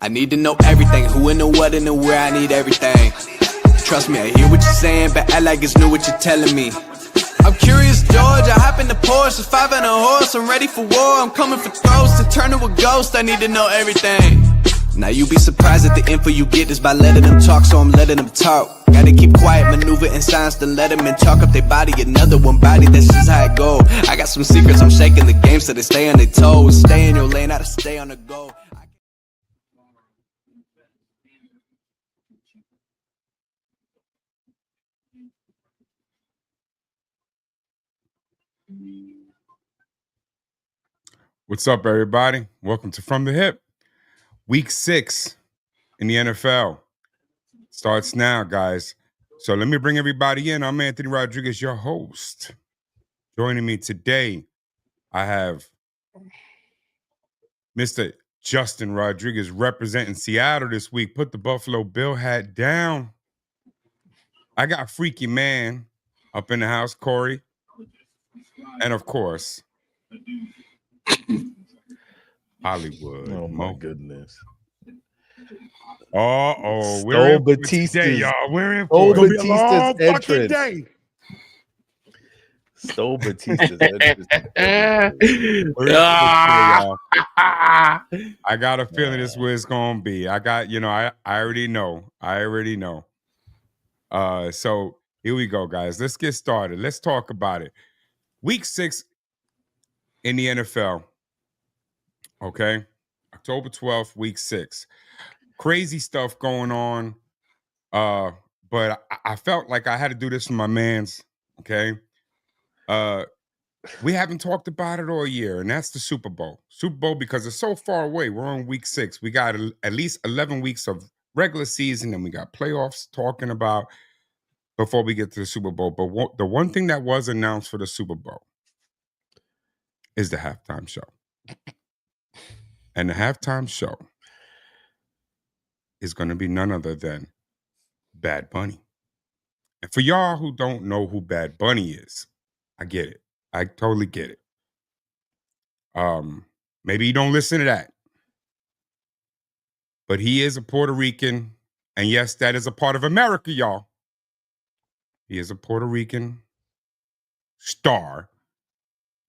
I need to know everything, who and the what and the where, I need everything. Trust me, I hear what you're saying, but act like it's new what you're telling me. I'm curious, George, I hop in the Porsche, 5 and a horse, I'm ready for war, I'm coming for throats, to turn to a ghost, I need to know everything. Now you be surprised at the info you get is by letting them talk, so I'm letting them talk. Gotta keep quiet, maneuver in silence, then let them in, talk up their body, another one body, that's just how it go. I got some secrets, I'm shaking the game so they stay on their toes. Stay in your lane, how to stay on the go. What's up, everybody? Welcome to From the Hip. Week 6 in the NFL starts now, guys. So let me bring everybody in. I'm Anthony Rodriguez, your host. Joining me today, I have Mr. Justin Rodriguez representing Seattle this week. Put the Buffalo Bill hat down. I got Freaky Man up in the house, Corey. And of course, Hollywood. Oh my goodness. Uh-oh. We're in Batista's today, y'all. We're in for Stole it. It's gonna be a long Batista's fucking entrance. day. Stole Batista's entrance. I got a feeling this is where it's gonna be. I already know. So here we go, guys. Let's get started. Let's talk about it. Week 6 in the NFL. Okay. October 12th, week 6. Crazy stuff going on. But I felt like I had to do this for my mans. Okay. We haven't talked about it all year, and that's the Super Bowl. Super Bowl, because it's so far away. We're on week 6. We got at least 11 weeks of regular season, and we got playoffs talking about before we get to the Super Bowl. But the one thing that was announced for the Super Bowl is the halftime show. And the halftime show is going to be none other than Bad Bunny. And for y'all who don't know who Bad Bunny is, I get it. I totally get it. Maybe you don't listen to that. But he is a Puerto Rican. And yes, that is a part of America, y'all. He is a Puerto Rican star.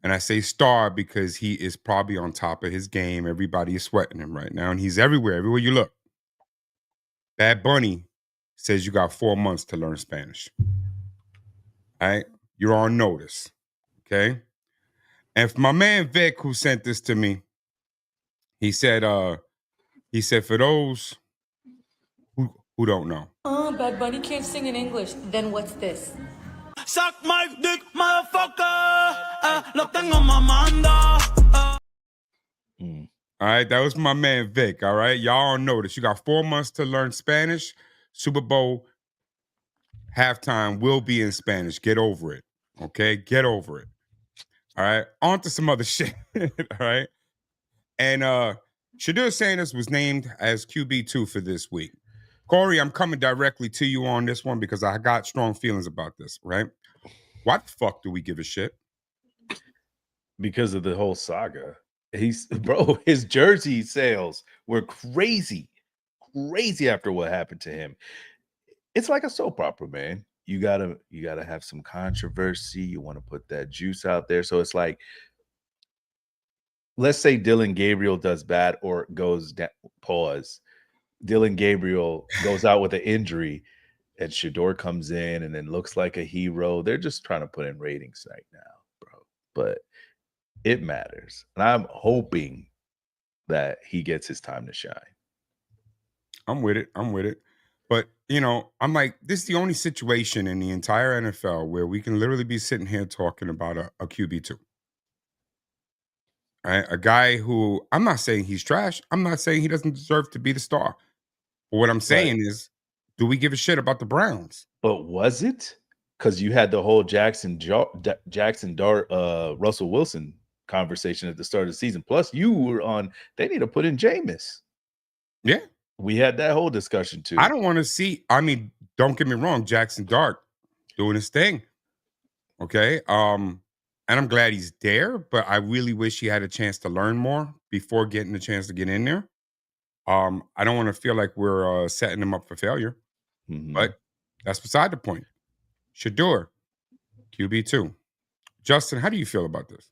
And I say star because he is probably on top of his game. Everybody is sweating him right now. And he's everywhere you look. Bad Bunny says you got 4 months to learn Spanish. All right? You're on notice. Okay? And for my man Vic, who sent this to me, he said for those who don't know. Bad Bunny can't sing in English. Then what's this? Suck my dick, motherfucker. Lo tengo mamando. All right, that was my man Vic. All right, y'all on notice. You got 4 months to learn Spanish. Super Bowl halftime will be in Spanish. Get over it. Okay, get over it. All right, on to some other shit. All right, and Shadur Sanders was named as QB2 for this week. Corey, I'm coming directly to you on this one because I got strong feelings about this, right? Why the fuck do we give a shit? Because of the whole saga. His jersey sales were crazy after what happened to him. It's like a soap opera, man. You gotta have some controversy. You want to put that juice out there. So it's like, let's say Dylan Gabriel does bad or goes down, pause. Dylan Gabriel goes out with an injury and Shador comes in and then looks like a hero. They're just trying to put in ratings right now, bro. But it matters. And I'm hoping that he gets his time to shine. I'm with it. But, I'm like, this is the only situation in the entire NFL where we can literally be sitting here talking about a QB2. Right? A guy who, I'm not saying he's trash. I'm not saying he doesn't deserve to be the star. But what I'm saying is, do we give a shit about the Browns? But was it? Because you had the whole Jackson Dart, Russell Wilson conversation at the start of the season. Plus, you were on, they need to put in Jameis. Yeah. We had that whole discussion too. I don't want to see, don't get me wrong, Jackson Dart doing his thing. Okay. And I'm glad he's there, but I really wish he had a chance to learn more before getting the chance to get in there. I don't want to feel like we're setting them up for failure, but that's beside the point. Shador, QB2. Justin, how do you feel about this?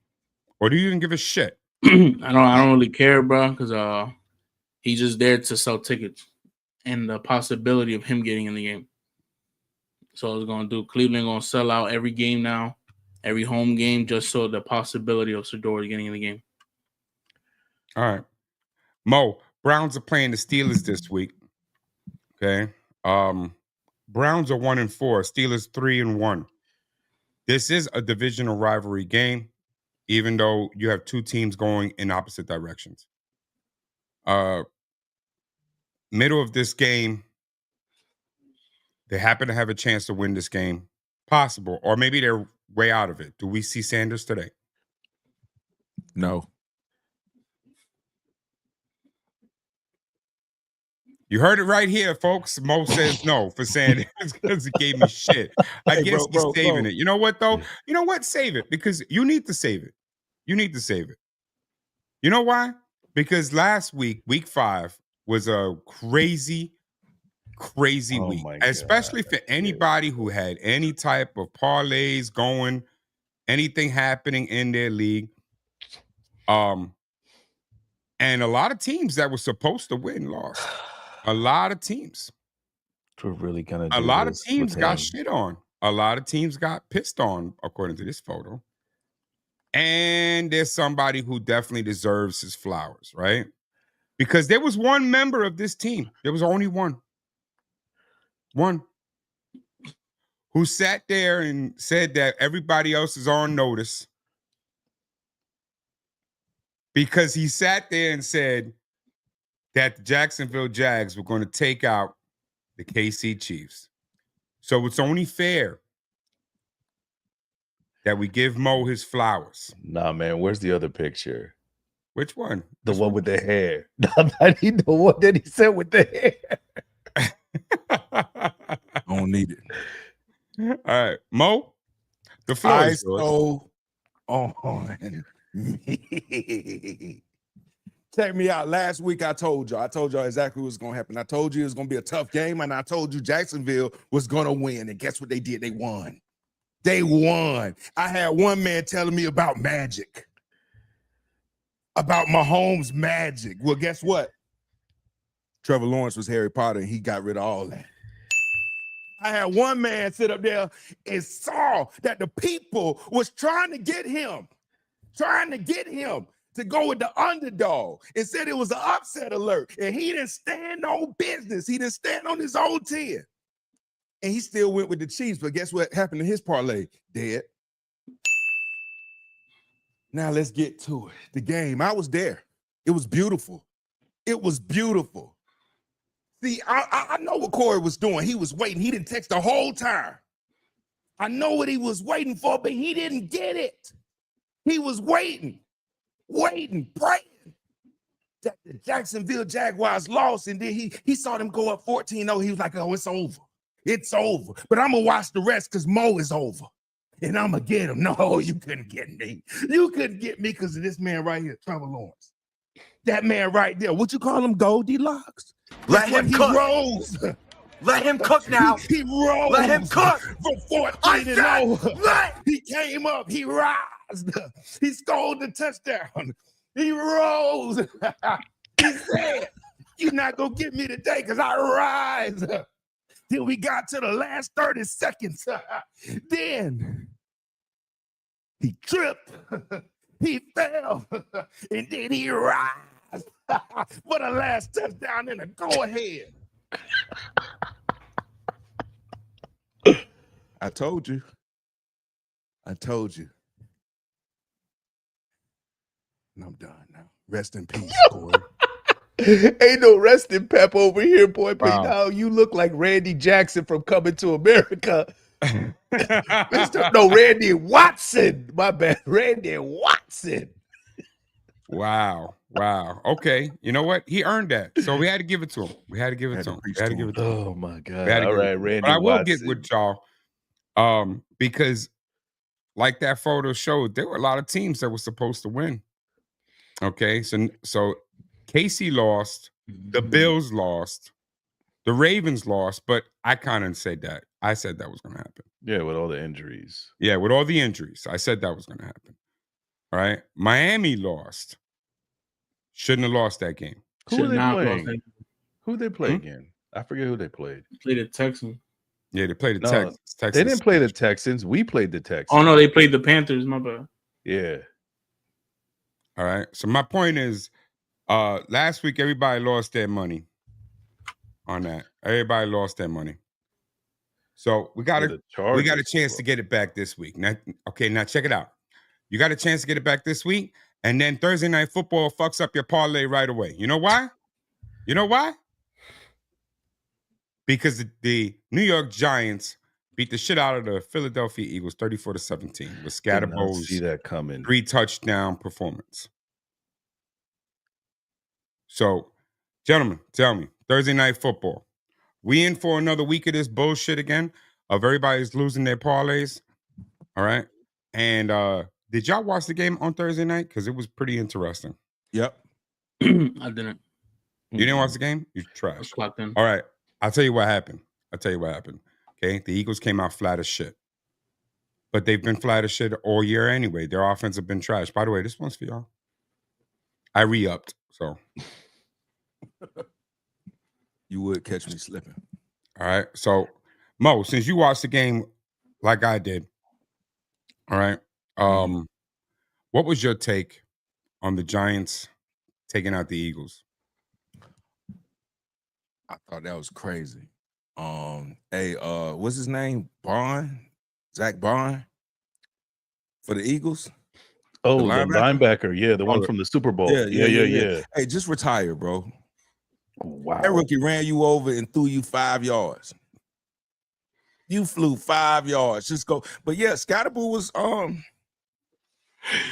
Or do you even give a shit? I don't really care, bro, because he's just there to sell tickets and the possibility of him getting in the game. So it's gonna do. Cleveland gonna sell out every game now, every home game, just so the possibility of Shador getting in the game. All right. Mo, Browns are playing the Steelers this week. Okay. Browns are 1-4, Steelers 3-1. This is a divisional rivalry game, even though you have two teams going in opposite directions. Middle of this game, they happen to have a chance to win this game. Possible. Or maybe they're way out of it. Do we see Sanders today? No. You heard it right here, folks. Mo says no for Sanders because he gave me shit. I guess he's saving it. You know what, though? You know what? Save it because you need to save it. You need to save it. You know why? Because last week, week 5, was a crazy week, especially for anybody who had any type of parlays going, anything happening in their league. And a lot of teams that were supposed to win lost. A lot of teams. We're really gonna do a lot of this teams with got him. shit on. A lot of teams got pissed on, according to this photo. And there's somebody who definitely deserves his flowers, right? Because there was one member of this team. There was only one. One. Who sat there and said that everybody else is on notice. Because he sat there and said that the Jacksonville Jags were going to take out the KC Chiefs. So it's only fair that we give Mo his flowers. Nah, man, where's the other picture? Which one? The one with the hair. I need the one that he said with the hair. I don't need it. All right, Mo, the floor is yours. So on me. Check me out. Last week I told y'all exactly what was going to happen. I told you it was going to be a tough game, and I told you Jacksonville was going to win. And guess what they did? They won. They won. I had one man telling me about magic, about Mahomes' magic. Well, guess what? Trevor Lawrence was Harry Potter, and he got rid of all that. I had one man sit up there and saw that the people was trying to get him to go with the underdog and said it was an upset alert. And he didn't stand on business. He didn't stand on his own 10. And he still went with the Chiefs. But guess what happened to his parlay? Dead. Now let's get to it. The game. I was there. It was beautiful. It was beautiful. See, I know what Corey was doing. He was waiting. He didn't text the whole time. I know what he was waiting for, but he didn't get it. He was waiting, praying that the Jacksonville Jaguars lost, and then he saw them go up 14-0. He was like, oh, it's over. It's over. But I'm going to watch the rest because Mo is over. And I'm going to get him. No, you couldn't get me. You couldn't get me because of this man right here, Trevor Lawrence. That man right there. What you call him, Goldilocks? Let him cook. Rose. Let him cook now. He rose. Let him cook. From 14-0. He came up. He rised. He scored the touchdown. He rose. He said, you're not going to get me today because I rise. Till we got to the last 30 seconds. Then he tripped. He fell. And then he rise. For the last touchdown in the go ahead. I told you. And I'm done now. Rest in peace, Corey. Ain't no rest in pep over here, boy. Wow. Now you look like Randy Jackson from Coming to America. No, Randy Watson. My bad. Randy Watson. Wow. Okay. You know what? He earned that. So we had to give it to him. Oh, my God. All right, Randy But I will Watson. get with y'all because like that photo showed, there were a lot of teams that were supposed to win. Okay. So Casey lost. The Bills lost. The Ravens lost, but I kind of said that. I said that was going to happen. Yeah, with all the injuries. Yeah, with all the injuries. I said that was going to happen. All right. Miami lost. Shouldn't have lost that game. Who are Should they not lost playing? that. Who they play Hmm? again? I forget who they played. Played the Texans. Yeah, they played the No, Texans. They didn't play the Texans. We played the Texans. Oh no, they played the Panthers. My bad. Yeah. All right. So my point is, last week everybody lost their money on that. Everybody lost their money. So we got the a Chargers chance to get it back this week. Now check it out. You got a chance to get it back this week, and then Thursday Night Football fucks up your parlay right away. You know why? You know why? Because the New York Giants beat the shit out of the Philadelphia Eagles 34-17 with Did not Scatterbow's see that coming. 3-touchdown performance. So, gentlemen, tell me, Thursday Night Football, we in for another week of this bullshit again of everybody's losing their parlays. All right. And did y'all watch the game on Thursday night? Because it was pretty interesting. Yep. I didn't. You didn't watch the game? You trash. Clocked in. All right. I'll tell you what happened. Okay. The Eagles came out flat as shit. But they've been flat as shit all year anyway. Their offense have been trash. By the way, this one's for y'all. I re-upped, so. You would catch me slipping. All right. So, Mo, since you watched the game like I did, all right, what was your take on the Giants taking out the Eagles? I thought that was crazy. Hey, what's his name? Zach Bond for the Eagles. Oh, the linebacker. Yeah, the one from the Super Bowl. Yeah. Hey, just retire, bro. Wow. That rookie ran you over and threw you 5 yards. You flew 5 yards. Just go. But yeah, Scatterboo was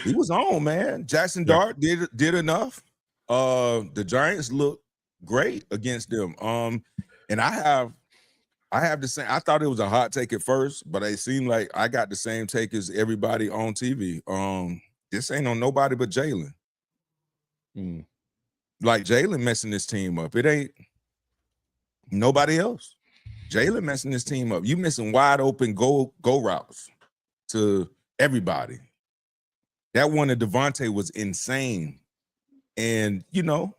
he was on, man. Jackson Dart did enough. The Giants looked great against them. And I have the same. I thought it was a hot take at first, but it seemed like I got the same take as everybody on TV. This ain't on nobody but Jalen. Like Jalen messing this team up. It ain't nobody else. Jalen messing this team up. You missing wide open go routes to everybody. That one of Devontae was insane. And the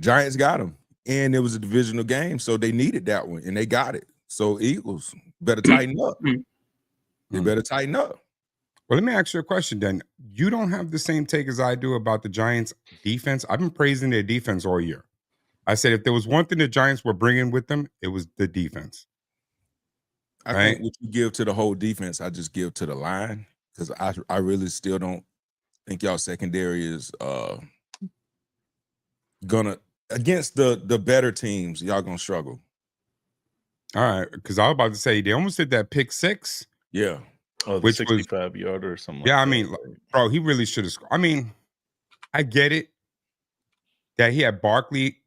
Giants got him. And it was a divisional game, so they needed that one, and they got it. So Eagles better tighten up. They better tighten up. Well, let me ask you a question then. You don't have the same take as I do about the Giants' defense. I've been praising their defense all year. I said if there was one thing the Giants were bringing with them, it was the defense. I think what you give to the whole defense, I just give to the line because I really still don't think y'all secondary is gonna against the better teams. Y'all gonna struggle. All right, because I was about to say they almost did that pick six. Yeah. Oh, the 65-yarder or something. Yeah, like I mean, bro, he really should have scored. I mean, I get it that he had Barkley,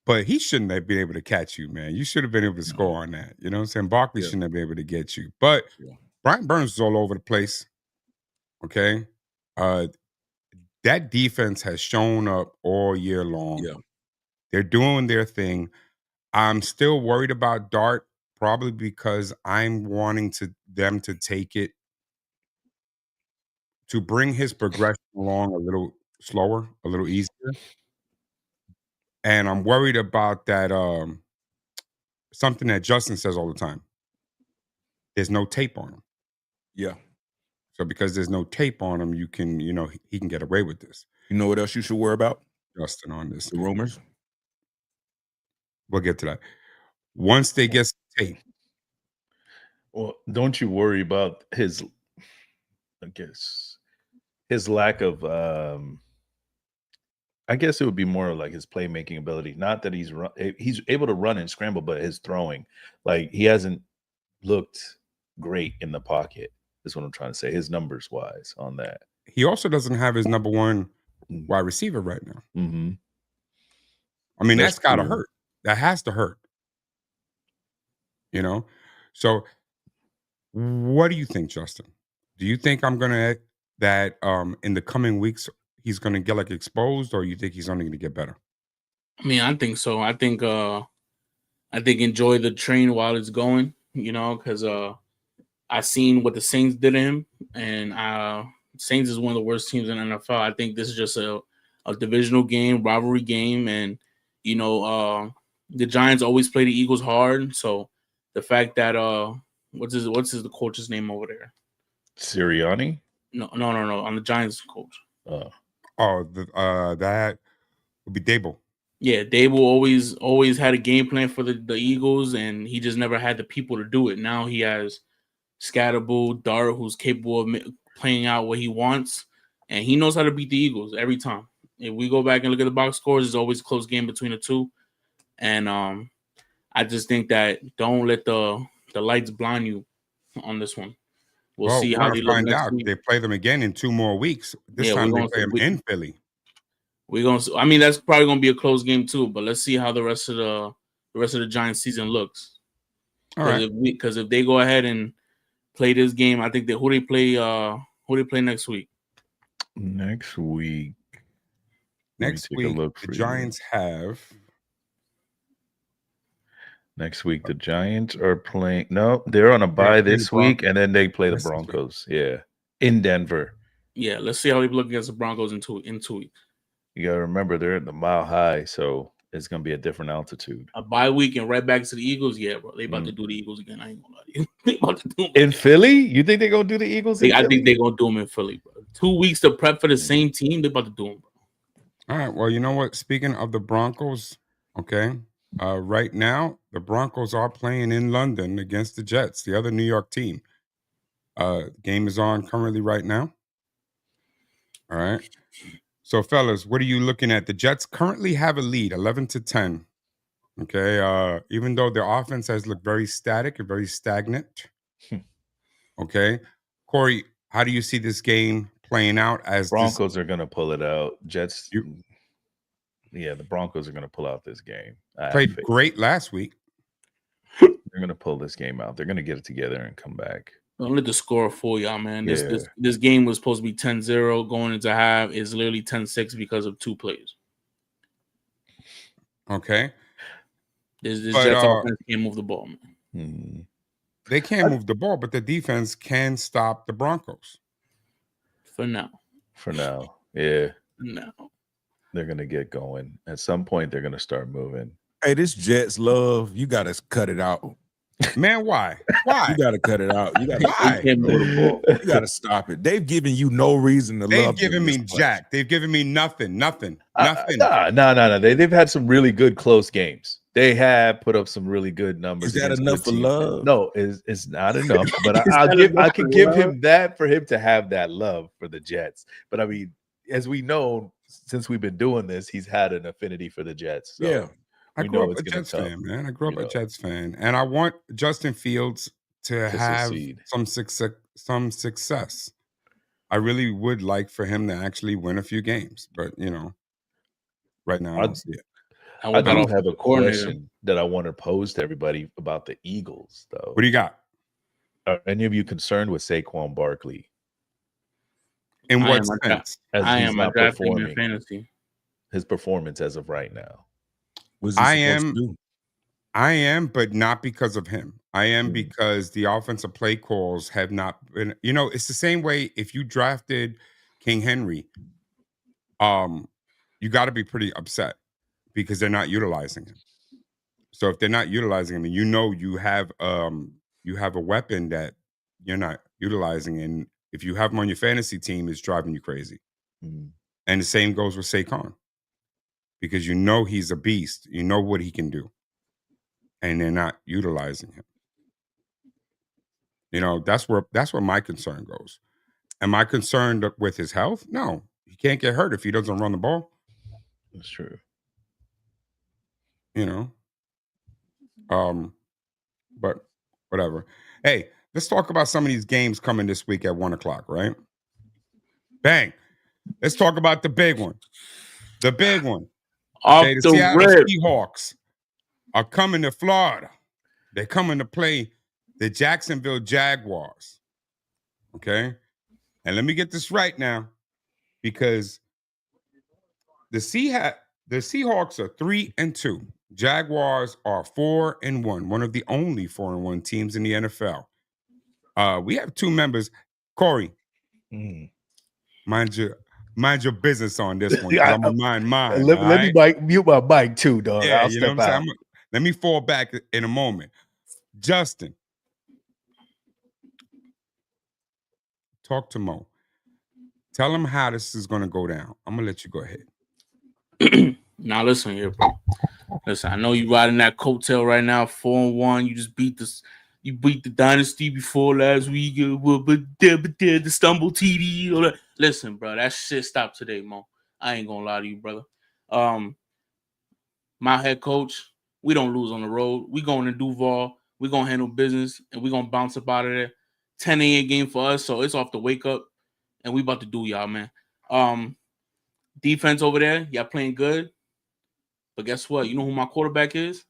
but he shouldn't have been able to catch you, man. You should have been able to score on that. You know what I'm saying? Barkley shouldn't have been able to get you. But Brian Burns is all over the place. Okay. That defense has shown up all year long. Yeah. They're doing their thing. I'm still worried about Dart, probably because I'm wanting them to take it to bring his progression along a little slower, a little easier. And I'm worried about that something that Justin says all the time. There's no tape on him. Yeah. So because there's no tape on him, he can get away with this. You know what else you should worry about? Justin on this. The rumors. We'll get to that. Once they get tape. Well, don't you worry about his lack of I guess it would be more like his playmaking ability. Not that he's able to run and scramble, but his throwing. Like he hasn't looked great in the pocket. Is what I'm trying to say. His numbers wise on that. He also doesn't have his number one wide receiver right now. Mm-hmm. I mean, that's got to hurt. That has to hurt. So what do you think, Justin? Do you think I'm gonna that in the coming weeks he's going to get like exposed, or you think he's only going to get better? I mean, I think so. I think enjoy the train while it's going, because I seen what the Saints did to him, and Saints is one of the worst teams in the NFL. I think this is just a divisional game, rivalry game, and the Giants always play the Eagles hard. So the fact that what's the coach's name over there? Sirianni? No, on the Giants coach. That would be Dable. Yeah, Dable always had a game plan for the Eagles, and he just never had the people to do it. Now he has Scatterbull, Dart, who's capable of playing out what he wants, and he knows how to beat the Eagles every time. If we go back and look at the box scores, it's always a close game between the two. And I just think that don't let the lights blind you on this one. We'll see how they look find next out. week. They play them again in 2 more weeks. This time they play them in Philly. I mean, that's probably gonna be a close game too. But let's see how the rest of the Giants season looks. All right. Because if they go ahead and play this game, I think that who they play next week. Next week, the Giants have. Next week, the Giants are playing. No, they're on a bye this week, and then they play the Broncos. Yeah, in Denver. Yeah, let's see how they look against the Broncos in 2 weeks. You gotta remember they're at the Mile High, so it's gonna be a different altitude. A bye week and right back to the Eagles. Yeah, bro, they about to do the Eagles again. I ain't gonna lie to you. They about to do them in Philly. You think they're gonna do the Eagles? I think they're gonna do them in Philly, bro. 2 weeks to prep for the same team. They're about to do them, bro. All right. Well, you know what? Speaking of the Broncos, okay. Right now, the Broncos are playing in London against the Jets, the other New York team. Game is on currently right now. All right. So, fellas, what are you looking at? The Jets currently have a lead, 11-10. Okay. Even though their offense has looked very static and very stagnant. Okay. Corey, how do you see this game playing out? As Broncos are going to pull it out. Jets. The Broncos are going to pull out this game. Played great last week. They're going to pull this game out. They're going to get it together and come back. Don't let the score fool y'all, man. This game was supposed to be 10-0 going into half. It's literally 10-6 because of 2 plays. Okay. This Jets offense can't move the ball, man. They can't move the ball, but the defense can stop the Broncos. For now. Yeah. No. They're going to get going. At some point, they're going to start moving. Hey, this Jets love, you got to cut it out. Man, why? Why? You got to cut it out. You got to stop it. They've given you no reason to love. They've given me jack. They've given me nothing. No. They've had some really good close games. They have put up some really good numbers. Is that enough for love? No, it's not enough. But I can give him that for him to have that love for the Jets. But I mean, as we know, since we've been doing this, he's had an affinity for the Jets. So. Yeah. I grew up a Jets fan, man. I grew up a Jets fan, and I want Justin Fields to have some success. I really would like for him to actually win a few games, but right now I don't see it. I do have a question that I want to pose to everybody about the Eagles, though. What do you got? Are any of you concerned with Saquon Barkley? In what sense? I am not performing fantasy. His performance as of right now. I am, but not because of him. I am because the offensive play calls have not been, it's the same way if you drafted King Henry, you got to be pretty upset because they're not utilizing him. So if they're not utilizing him, and you have a weapon that you're not utilizing, and if you have him on your fantasy team, it's driving you crazy. And the same goes with Saquon. Because he's a beast. You know what he can do. And they're not utilizing him. That's where my concern goes. Am I concerned with his health? No. He can't get hurt if he doesn't run the ball. That's true. But whatever. Hey, let's talk about some of these games coming this week at 1:00, right? Bang. Let's talk about the big one. The big one. Okay, the Seattle Seahawks are coming to Florida. They're coming to play the Jacksonville Jaguars. Okay? And let me get this right now, because the Seahawks are 3-2. Jaguars are 4-1. One of the only 4-1 teams in the NFL. We have two members. Corey, mind your business on this one, because I'm gonna mind mine. Let me mute my mic too, dog. Yeah, I'll you know step what I'm out. saying? Let me fall back in a moment. Justin, talk to Mo. Tell him how this is gonna go down. I'm gonna let you go ahead. Now listen here, bro. Listen, I know you riding that coattail right now, 4-1. You just beat this. You beat the dynasty before last week, but the stumble TD. All that. Listen, bro, that shit stopped today, Mo. I ain't gonna lie to you, brother. My head coach, we don't lose on the road. We going to Duval. We gonna handle business, and we gonna bounce up out of there. 10 a.m. game for us, so it's off the wake up, and we about to do y'all, man. Defense over there, y'all playing good. But guess what? You know who my quarterback is?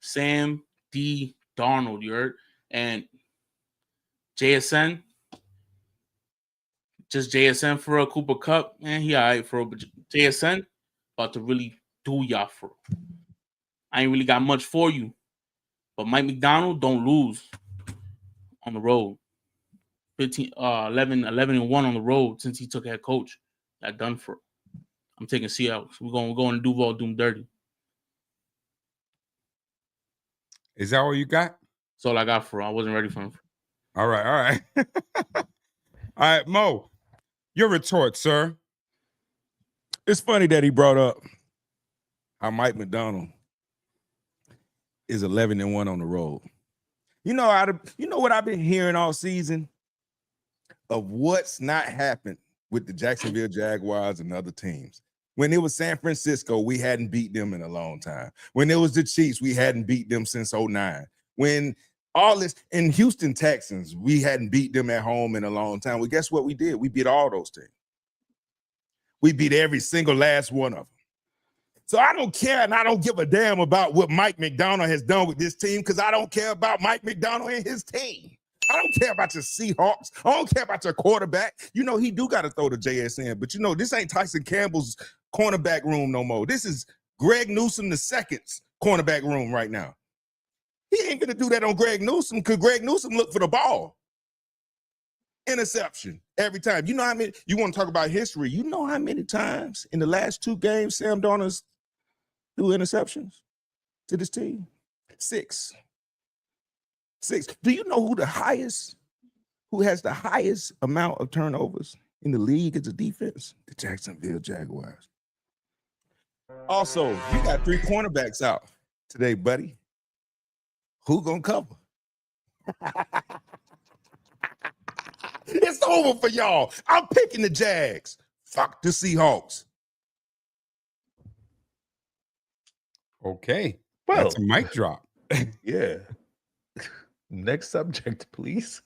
Sam D. Darnold, you heard? And JSN, just JSN for a Cooper Cup, man, he all right for a JSN, about to really do y'all for. I ain't really got much for you. But Mike McDonald, don't lose on the road. 11-1 on the road since he took head coach. That done for. I'm taking Seahawks. We're going to Duval, do them dirty. Is that all you got? That's all I got for him. I wasn't ready for him. All right. All right, Mo, your retort, sir. It's funny that he brought up how Mike McDonald is 11-1 on the road. You know what I've been hearing all season of what's not happened with the Jacksonville Jaguars and other teams. When it was San Francisco, we hadn't beat them in a long time. When it was the Chiefs, we hadn't beat them since 2009. When all this in Houston Texans, we hadn't beat them at home in a long time. Well, guess what we did? We beat all those teams. We beat every single last one of them. So I don't care, and I don't give a damn about what Mike McDonald has done with this team, because I don't care about Mike McDonald and his team. I don't care about your Seahawks. I don't care about your quarterback. You know, he do got to throw the JSN, but you know, this ain't Tyson Campbell's cornerback room no more. This is Greg Newsome II's cornerback room right now. He ain't gonna do that on Greg Newsome, because Greg Newsome look for the ball. Interception every time. You know how many, you want to talk about history, you know how many times in the last 2 games Sam Darnold threw interceptions to this team? 6. Do you know who has the highest amount of turnovers in the league as a defense? The Jacksonville Jaguars. Also, you got 3 cornerbacks out today, buddy. Who gonna cover? It's over for y'all. I'm picking the Jags. Fuck the Seahawks. Okay. Well, that's a mic drop. Yeah. Next subject, please.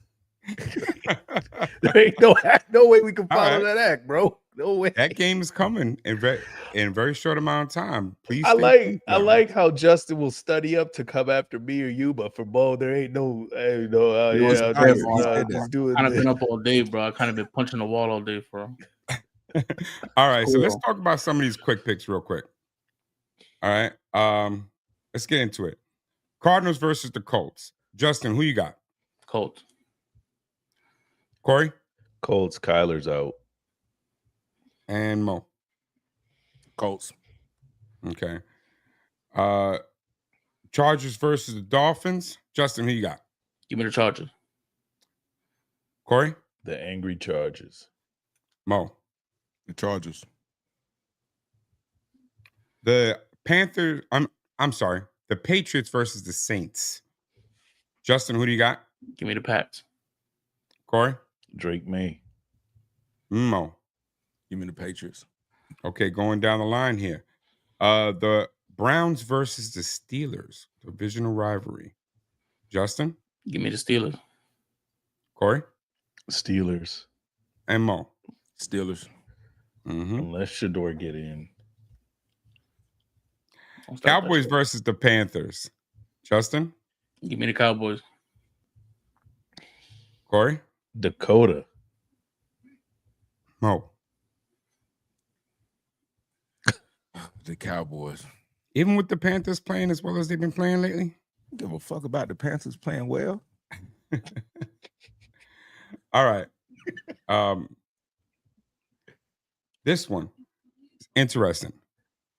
There ain't no way we can follow that act, bro. No way. That game is coming in a very short amount of time. Please. I like how Justin will study up to come after me or you, but for Bo, there ain't no. Just do it. Kind of been up all day, bro. I kind of been punching the wall all day, bro. All right, Cool. so let's talk about some of these quick picks real quick. All right, let's get into it. Cardinals versus the Colts. Justin, who you got? Colts. Corey? Colts. Kyler's out. And Mo? Colts. Okay. Chargers versus the Dolphins. Justin, who you got? Give me the Chargers. Corey? The angry Chargers. Mo? The Chargers. The Panthers. I'm sorry. The Patriots versus the Saints. Justin, who do you got? Give me the Pats. Corey? Drake May. Mo? Give me the Patriots. Okay, going down the line here. The Browns versus the Steelers. Divisional rivalry. Justin? Give me the Steelers. Corey? Steelers. And Mo? Steelers. Mm-hmm. Unless Shador get in. Cowboys versus the Panthers. Justin? Give me the Cowboys. Corey? Dakota. Mo? The Cowboys. Even with the Panthers playing as well as they've been playing lately? Don't give a fuck about the Panthers playing well. All right. This one is interesting.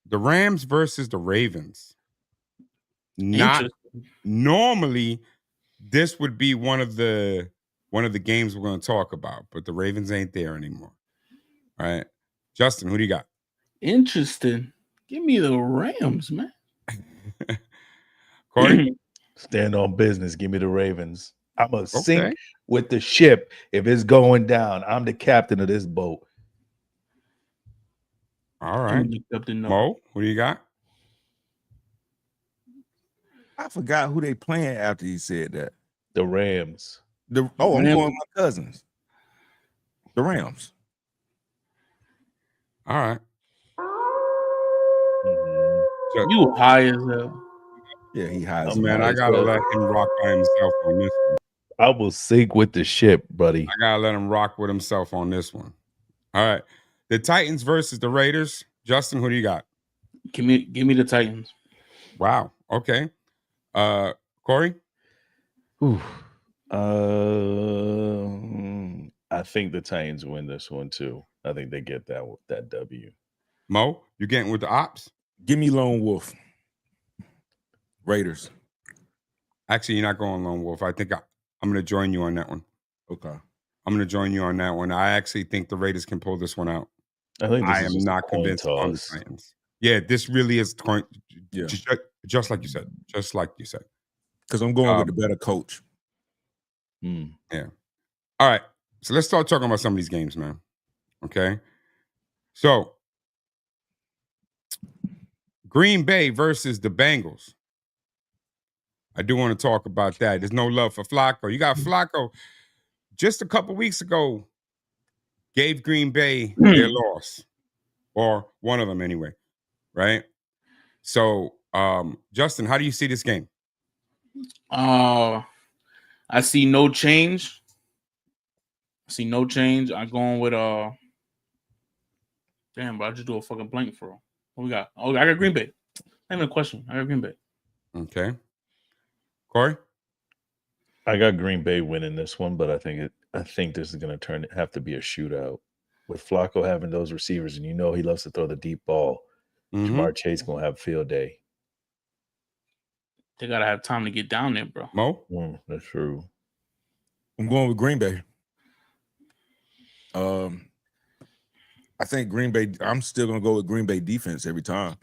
The Rams versus the Ravens. Not normally, this would be one of the games we're going to talk about, but the Ravens ain't there anymore. All right. Justin, who do you got? Interesting. Give me the Rams, man. Corey? Stand on business. Give me the Ravens. I'm going to sink with the ship. If it's going down, I'm the captain of this boat. All right. Mo, who do you got? I forgot who they playing after he said that. The Rams. I'm going with my cousins. The Rams. All right. You high as hell. Yeah, he high as hell. Man, I gotta let him rock by himself on this one. I will sink with the ship, buddy. I gotta let him rock with himself on this one. All right. The Titans versus the Raiders. Justin, who do you got? Give me the Titans. Wow. Okay. Corey? Ooh. I think the Titans win this one too. I think they get that W. Mo, you getting with the ops? Give me Lone Wolf. Raiders. Actually, you're not going Lone Wolf. I think I'm going to join you on that one. Okay. I'm going to join you on that one. I actually think the Raiders can pull this one out. I am not convinced on the Titans. Yeah, this really is just like you said. Just like you said. Because I'm going with the better coach. Yeah. All right. So let's start talking about some of these games, man. Okay. So Green Bay versus the Bengals. I do want to talk about that. There's no love for Flacco. You got Flacco just a couple weeks ago gave Green Bay their loss, or one of them anyway, right? So, Justin, how do you see this game? I see no change. I'm going with damn, but I just do a fucking blank for. What we got? Oh, I got Green Bay. Not even a question. I got Green Bay. Okay. Corey? I got Green Bay winning this one, but I think this is going to have to be a shootout. With Flacco having those receivers, and he loves to throw the deep ball, Jamar Chase going to have a field day. They got to have time to get down there, bro. Mo? That's true. I'm going with Green Bay. I think Green Bay, I'm still going to go with Green Bay defense every time.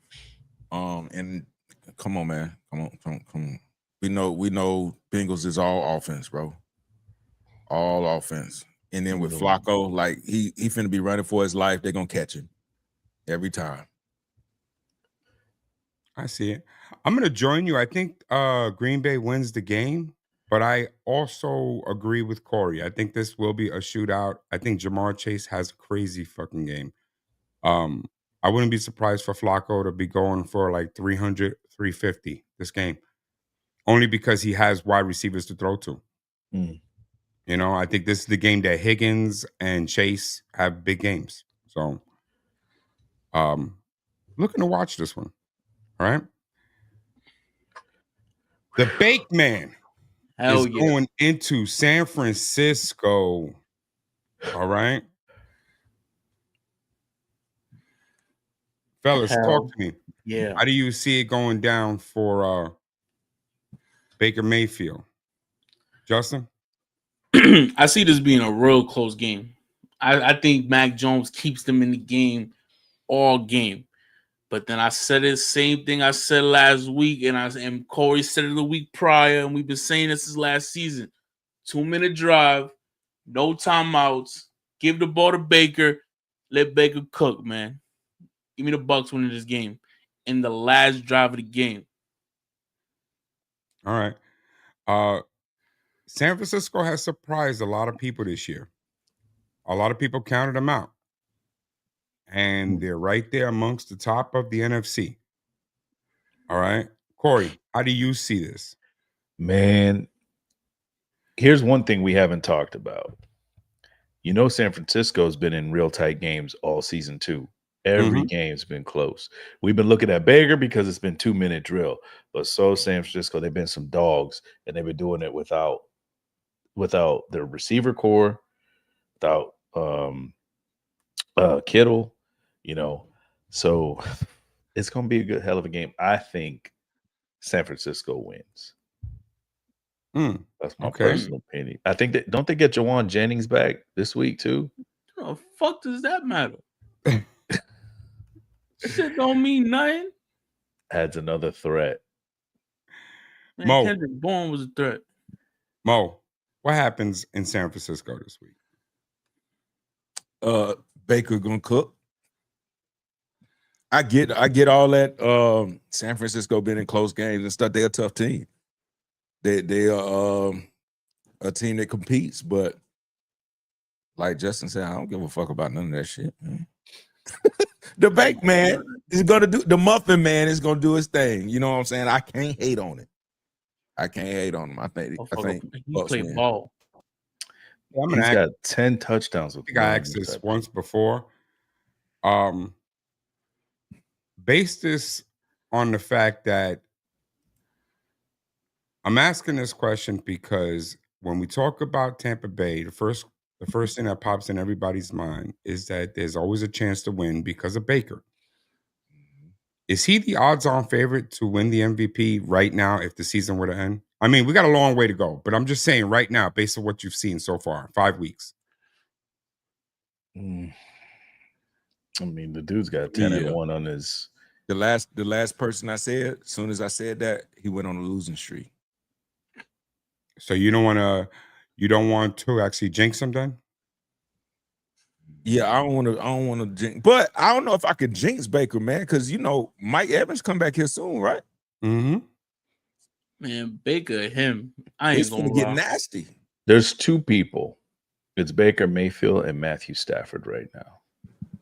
And come on, man. Come on. We know Bengals is all offense, bro. All offense. And then with Flacco, like he finna be running for his life. They're gonna catch him every time. I see it. I'm gonna join you. I think Green Bay wins the game, but I also agree with Corey. I think this will be a shootout. I think Jamar Chase has a crazy fucking game. I wouldn't be surprised for Flacco to be going for like 300, 350 this game. Only because he has wide receivers to throw to. You know, I think this is the game that Higgins and Chase have big games. So, looking to watch this one. All right. The Bake Man is going into San Francisco. All right. Fellas, talk to me. Yeah. How do you see it going down for Baker Mayfield? Justin? I see this being a real close game. I think Mac Jones keeps them in the game all game. But then I said the same thing I said last week, and Corey said it the week prior, and we've been saying this since last season. 2-minute drive, no timeouts, give the ball to Baker, let Baker cook, man. Give me the Bucs winning this game in the last drive of the game. All right. San Francisco has surprised a lot of people this year. A lot of people counted them out. And they're right there amongst the top of the NFC. All right. Corey, how do you see this? Man, here's one thing we haven't talked about. San Francisco's been in real tight games all season too. Every game's been close. We've been looking at Baker because it's been 2-minute drill, but so San Francisco, they've been some dogs, and they've been doing it without their receiver core, without Kittle, So it's gonna be a good hell of a game. I think San Francisco wins. That's my personal opinion. I think that don't they get Jawan Jennings back this week too? What the fuck does that matter? Shit don't mean nothing. Adds another threat. Man, Mo. Kendrick Bourne was a threat. Mo, what happens in San Francisco this week? Baker gonna cook. I get all that. San Francisco been in close games and stuff. They're a tough team. They are a team that competes, but like Justin said, I don't give a fuck about none of that shit, man. The bake man is gonna do the muffin man is gonna do his thing. You know what I'm saying? I can't hate on it. I can't hate on him. I think he played ball. He's got 10 touchdowns. I think I asked this once before. Base this on the fact that I'm asking this question because when we talk about Tampa Bay, the first thing that pops in everybody's mind is that there's always a chance to win because of Baker. Is he the odds-on favorite to win the MVP right now if the season were to end? I mean, we got a long way to go, but I'm just saying right now, based on what you've seen so far, 5 weeks. I mean, the dude's got 10-1 on his. The last person I said, as soon as I said that, he went on a losing streak. So you don't want to actually jinx him then? Yeah, I don't want to jinx, but I don't know if I could jinx Baker, man, because Mike Evans come back here soon, right? Mm-hmm. Man, Baker, him, I ain't gonna get nasty. There's two people. It's Baker Mayfield and Matthew Stafford right now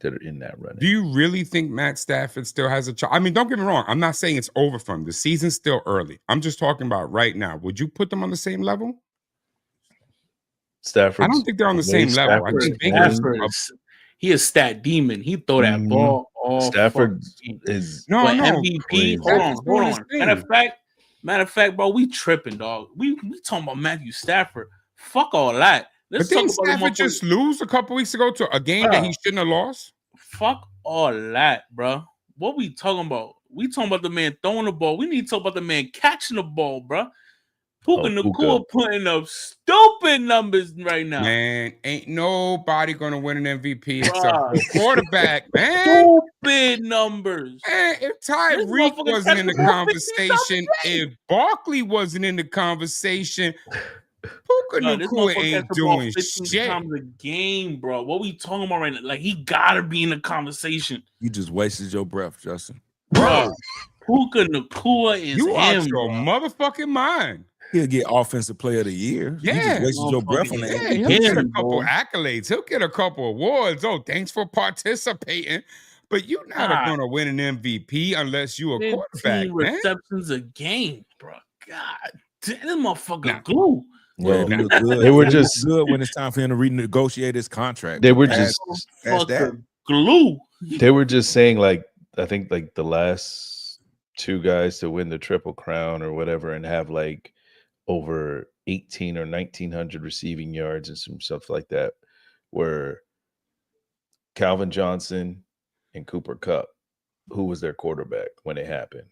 that are in that running. Do you really think Matt Stafford still has a chance? I mean, don't get me wrong. I'm not saying it's over for him. The season's still early. I'm just talking about right now. Would you put them on the same level? Stafford. I don't think they're on the same level. I think he a stat demon. He throw that ball all. Stafford is MVP. Crazy. Hold on. Matter of fact, bro, we tripping, dog. We talking about Matthew Stafford. Fuck all that. But didn't Stafford just lose a couple weeks ago to a game that he shouldn't have lost? Fuck all that, bro. What we talking about? We talking about the man throwing the ball. We need to talk about the man catching the ball, bro. Puka Nacua putting up stupid numbers right now. Man, ain't nobody gonna win an MVP except for quarterback, man. Stupid numbers. Man, if Tyreek wasn't in the conversation, if Barkley wasn't in the conversation, Puka Nacua ain't doing shit. Times a game, bro. What we talking about right now? Like, he gotta be in the conversation. You just wasted your breath, Justin. Bro, Puka Nacua is you him, out your motherfucking mind. He'll get offensive player of the year. Yeah, you just wasted your breath on that. Yeah, he'll get a couple accolades. He'll get a couple awards. Oh, thanks for participating. But you're not going to win an MVP unless you're a quarterback, man. Receptions a game, bro. God damn, this motherfucker glue. Well, they were just good when it's time for him to renegotiate his contract. They were just glue. They were just saying, like, I think like the last two guys to win the Triple Crown or whatever and have like over 18 or 1900 receiving yards and some stuff like that were Calvin Johnson and Cooper Kupp, who was their quarterback when it happened.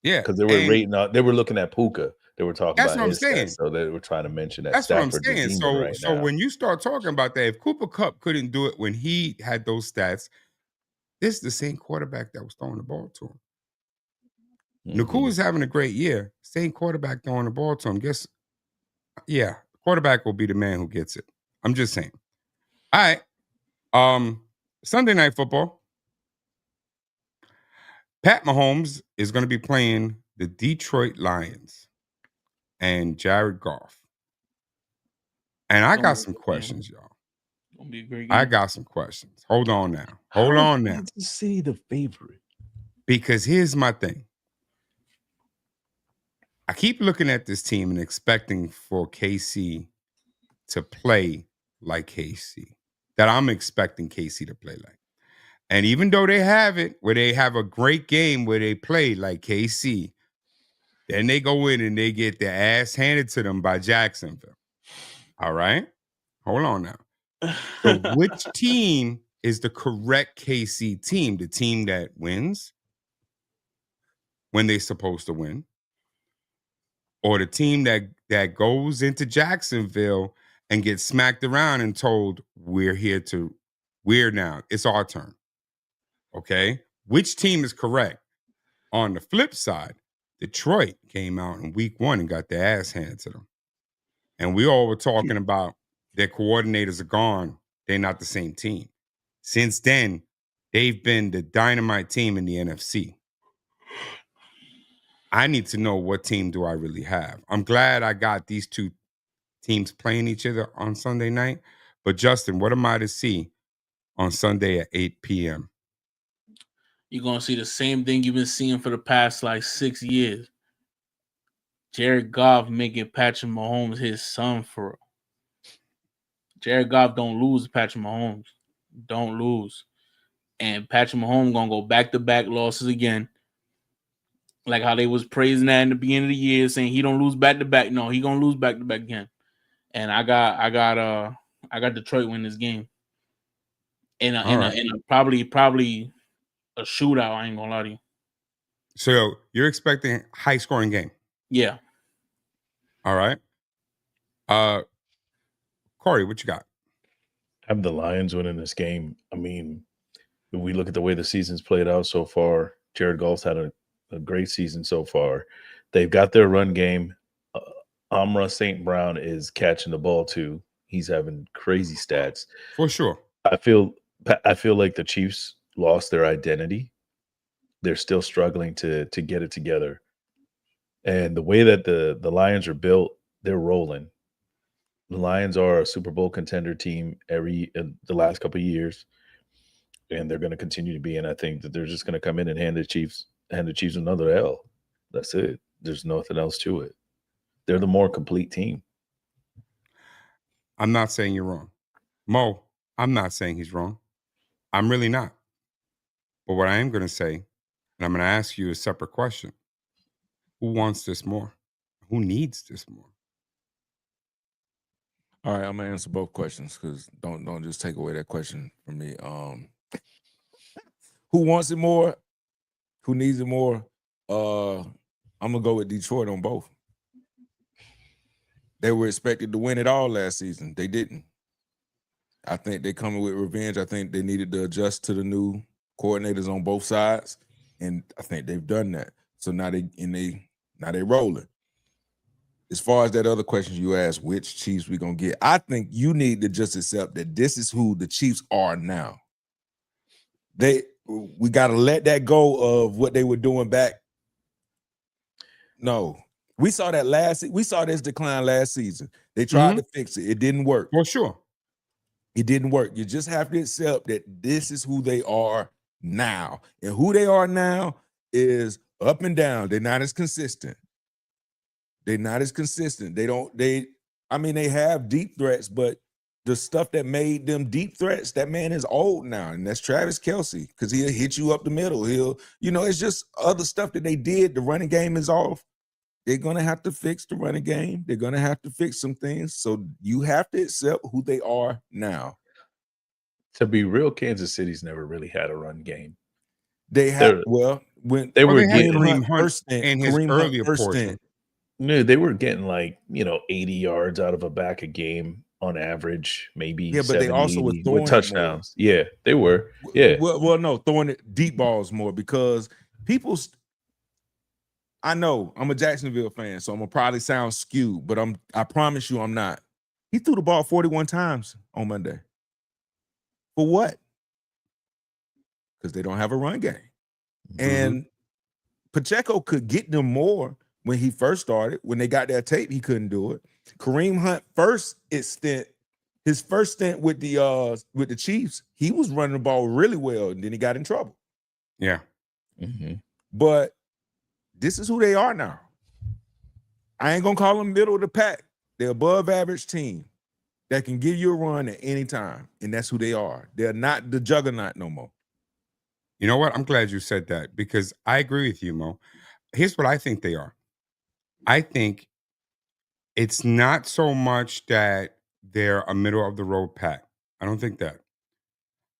Yeah, because they were they were looking at Puka. They were talking about what I'm saying. Stats, so they were trying to mention that. That's Stafford what I'm saying. So when you start talking about that, if Cooper Kupp couldn't do it when he had those stats, this is the same quarterback that was throwing the ball to him. Nakua's having a great year. Same quarterback throwing the ball to him. Yeah, quarterback will be the man who gets it. I'm just saying. All right. Sunday Night Football. Pat Mahomes is going to be playing the Detroit Lions and Jared Goff. And I got some questions, y'all. I got some questions. Hold on now. Hold on now. To see the favorite. Because here's my thing. I keep looking at this team and expecting for KC to play like KC. That I'm expecting KC to play like. And even though they have it, where they have a great game where they play like KC, then they go in and they get their ass handed to them by Jacksonville. All right? Hold on now. So which team is the correct KC team? The team that wins when they're supposed to win? Or the team that goes into Jacksonville and gets smacked around and told, we're now, it's our turn. Okay? Which team is correct? On the flip side, Detroit came out in week 1 and got their ass handed to them. And we all were talking about their coordinators are gone. They're not the same team. Since then, they've been the dynamite team in the NFC. I need to know what team do I really have. I'm glad I got these two teams playing each other on Sunday night. But Justin, what am I to see on Sunday at 8 p.m.? You're going to see the same thing you've been seeing for the past like 6 years. Jared Goff making Patrick Mahomes his son for real. Jared Goff don't lose to Patrick Mahomes. Don't lose. And Patrick Mahomes going to go back-to-back losses again. Like how they was praising that in the beginning of the year, saying he don't lose back-to-back. No, he going to lose back-to-back again. And I got Detroit win this game. In a probably a shootout, I ain't gonna lie to you. So you're expecting high scoring game? Yeah. All right. Corey, what you got? I have the Lions winning this game. I mean, if we look at the way the season's played out so far, Jared Goff's had a great season so far. They've got their run game. Amra St. Brown is catching the ball too. He's having crazy stats. For sure. I feel like the Chiefs lost their identity. They're still struggling to get it together. And the way that the Lions are built, they're rolling. The Lions are a Super Bowl contender team in the last couple of years, and they're going to continue to be. And I think that they're just going to come in and hand the Chiefs another L. That's it. There's nothing else to it. They're the more complete team. I'm not saying you're wrong. Mo, I'm not saying he's wrong. I'm really not. But what I am going to say, and I'm going to ask you a separate question. Who wants this more? Who needs this more? All right, I'm gonna answer both questions because don't just take away that question from me. Who wants it more? Who needs it more? I'm gonna go with Detroit on both. They were expected to win it all last season. They didn't. I think they're coming with revenge. I think they needed to adjust to the new coordinators on both sides, and I think they've done that. So now they rolling. As far as that other question you asked, which Chiefs we gonna get? I think you need to just accept that this is who the Chiefs are now. We gotta let that go of what they were doing back. No, we saw this decline last season. They tried to fix it. It didn't work. For sure. It didn't work. You just have to accept that this is who they are now. And who they are now is up and down. They're not as consistent. They have deep threats, but the stuff that made them deep threats, that man is old now. And that's Travis Kelce, because he'll hit you up the middle. It's just other stuff that they did. The running game is off. They're going to have to fix the running game. They're going to have to fix some things. So you have to accept who they are now. To be real, Kansas City's never really had a run game. They had, when they were getting getting Kareem Hunt in his earlier portion. No, they were getting 80 yards out of a back a game on average, maybe. Yeah, but they also were throwing with touchdowns. Yeah, they were. Yeah. No, throwing it deep balls more because I know I'm a Jacksonville fan, so I'm gonna probably sound skewed, but I promise you I'm not. He threw the ball 41 times on Monday. For what? Because they don't have a run game. And Pacheco could get them more when he first started. When they got that tape, he couldn't do it. Kareem Hunt his first stint with the Chiefs, he was running the ball really well, and then he got in trouble. Yeah. But this is who they are now. I ain't gonna call them middle of the pack. They're above average team that can give you a run at any time, and that's who they are. They're not the juggernaut no more. You know what? I'm glad you said that because I agree with you, Mo. Here's what I think they are. I think it's not so much that they're a middle of the road pack. I don't think that.